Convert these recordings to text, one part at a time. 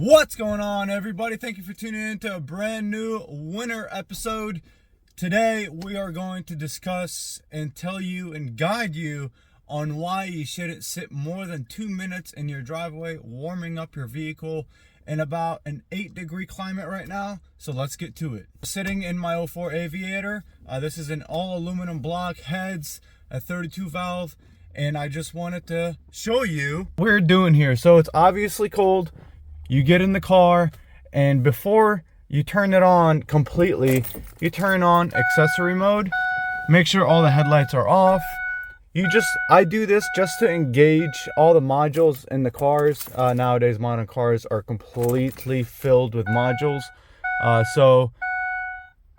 What's going on, everybody? Thank you for tuning in to a brand new winter episode. Today we are going to discuss and tell you and guide you on why you shouldn't sit more than 2 minutes in your driveway warming up your vehicle in about an 8-degree climate right now. So let's get to it. Sitting in my 04 Aviator. This is an all aluminum block, heads, a 32 valve, and I just wanted to show you what we're doing here. So it's obviously cold. You get in the car, and before you turn it on completely, you turn on accessory mode. Make sure all the headlights are off. I do this just to engage all the modules in the cars. Nowadays, modern cars are completely filled with modules. So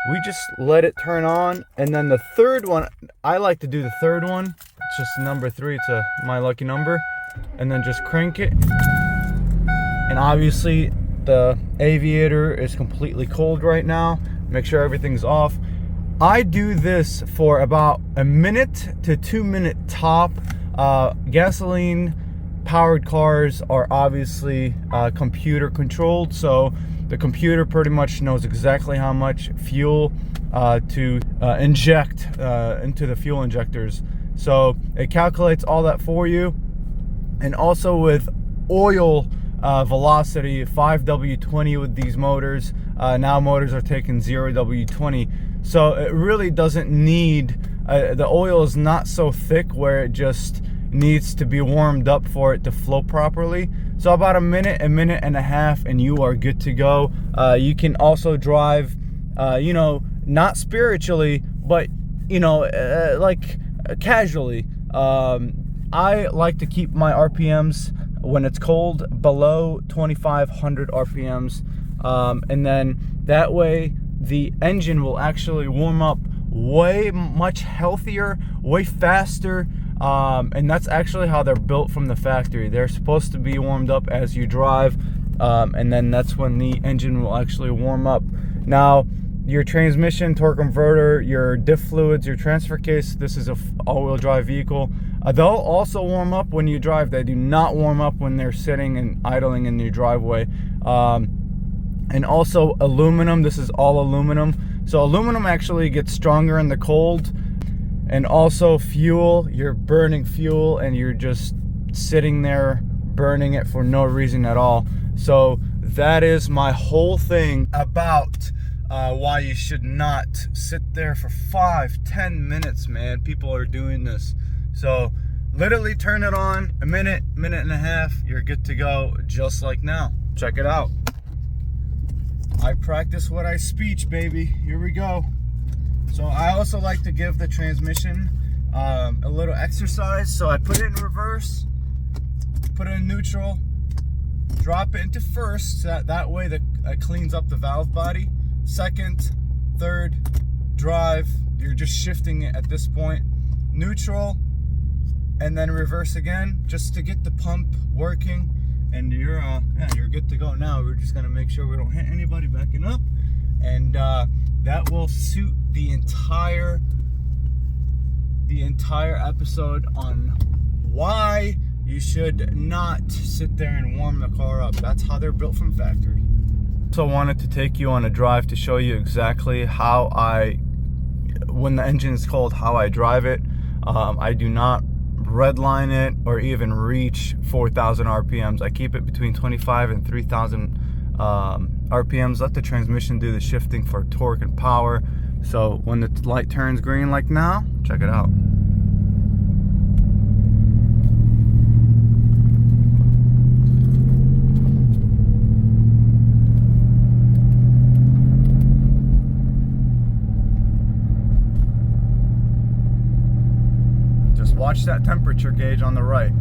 we just let it turn on. And then the third one, I like to do the third one. It's just number 3. It's my lucky number. And then just crank it. And obviously the Aviator is completely cold right now. Make sure everything's off. I do this for about a minute to 2 minute top. Gasoline powered cars are obviously computer controlled, so the computer pretty much knows exactly how much fuel to inject into the fuel injectors. So it calculates all that for you. And also with oil velocity, 5W20 with these motors. Now motors are taking 0W20, so it really doesn't need the oil is not so thick where it just needs to be warmed up for it to flow properly. So about a minute and a half, and you are good to go. You can also drive not spiritually, but like casually. I like to keep my RPMs when it's cold below 2,500 RPMs, and then that way the engine will actually warm up way much healthier, way faster, and that's actually how they're built from the factory. They're supposed to be warmed up as you drive, and then that's when the engine will actually warm up. Now your transmission, torque converter, your diff fluids, your transfer case, this is a all-wheel drive vehicle. They'll also warm up when you drive. They do not warm up when they're sitting and idling in your driveway. And also aluminum, this is all aluminum. So aluminum actually gets stronger in the cold. And also fuel, you're burning fuel and you're just sitting there burning it for no reason at all. So that is my whole thing about why you should not sit there for 5-10 minutes, man. People are doing this. So literally turn it on, a minute and a half, you're good to go, just like now. Check it out. I practice what I speech, baby. Here we go. So I also like to give the transmission a little exercise. So I put it in reverse, put it in neutral, drop it into first, so that way it cleans up the valve body. Second, third, drive, you're just shifting it at this point. Neutral, and then reverse again, just to get the pump working, and you're good to go. Now we're just gonna make sure we don't hit anybody backing up, and that will suit the entire episode on why you should not sit there and warm the car up. That's how they're built from factory. So I wanted to take you on a drive to show you exactly how when the engine is cold, how I drive it. I do not redline it or even reach 4,000 RPMs. I keep it between 25 and 3,000 RPMs. Let the transmission do the shifting for torque and power. So when the light turns green like now, check it out. Watch that temperature gauge on the right.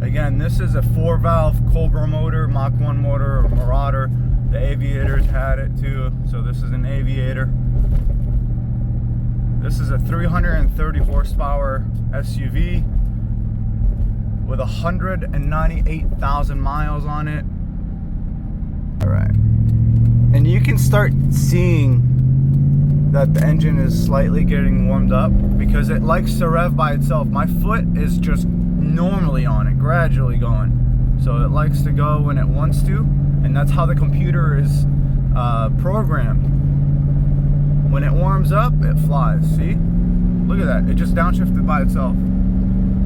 Again, this is a 4-valve Cobra motor, Mach 1 motor, or Marauder. The Aviators had it too, so this is an Aviator. This is a 330 horsepower SUV with 198,000 miles on it. All right, and you can start seeing that the engine is slightly getting warmed up because it likes to rev by itself. My foot is just normally on it, gradually going. So it likes to go when it wants to, and that's how the computer is programmed. When it warms up, it flies. See? Look at that. It just downshifted by itself.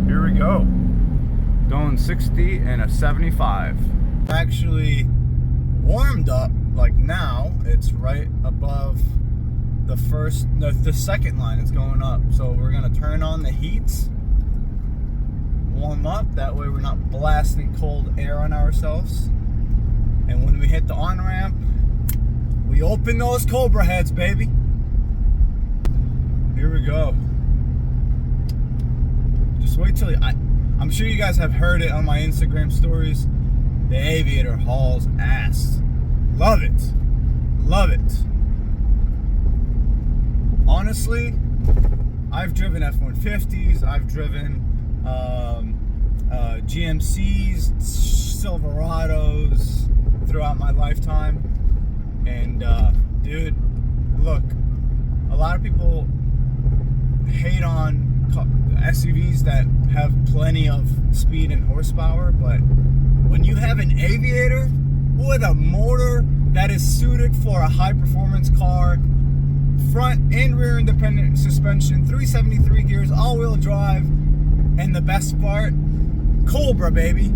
Here we go. Going 60 and a 75. Actually warmed up, like now, it's right above the second line is going up. So we're gonna turn on the heats, warm up, that way we're not blasting cold air on ourselves. And when we hit the on-ramp, we open those Cobra heads, baby. Here we go. Just wait till I'm sure you guys have heard it on my Instagram stories. The Aviator hauls ass. Love it. Love it. Honestly, I've driven F-150s, I've driven GMCs, Silverados throughout my lifetime. And dude, look, a lot of people hate on SUVs that have plenty of speed and horsepower, but when you have an Aviator with a motor that is suited for a high performance car, front and rear independent suspension, 373 gears, all-wheel drive, and the best part, Cobra, baby.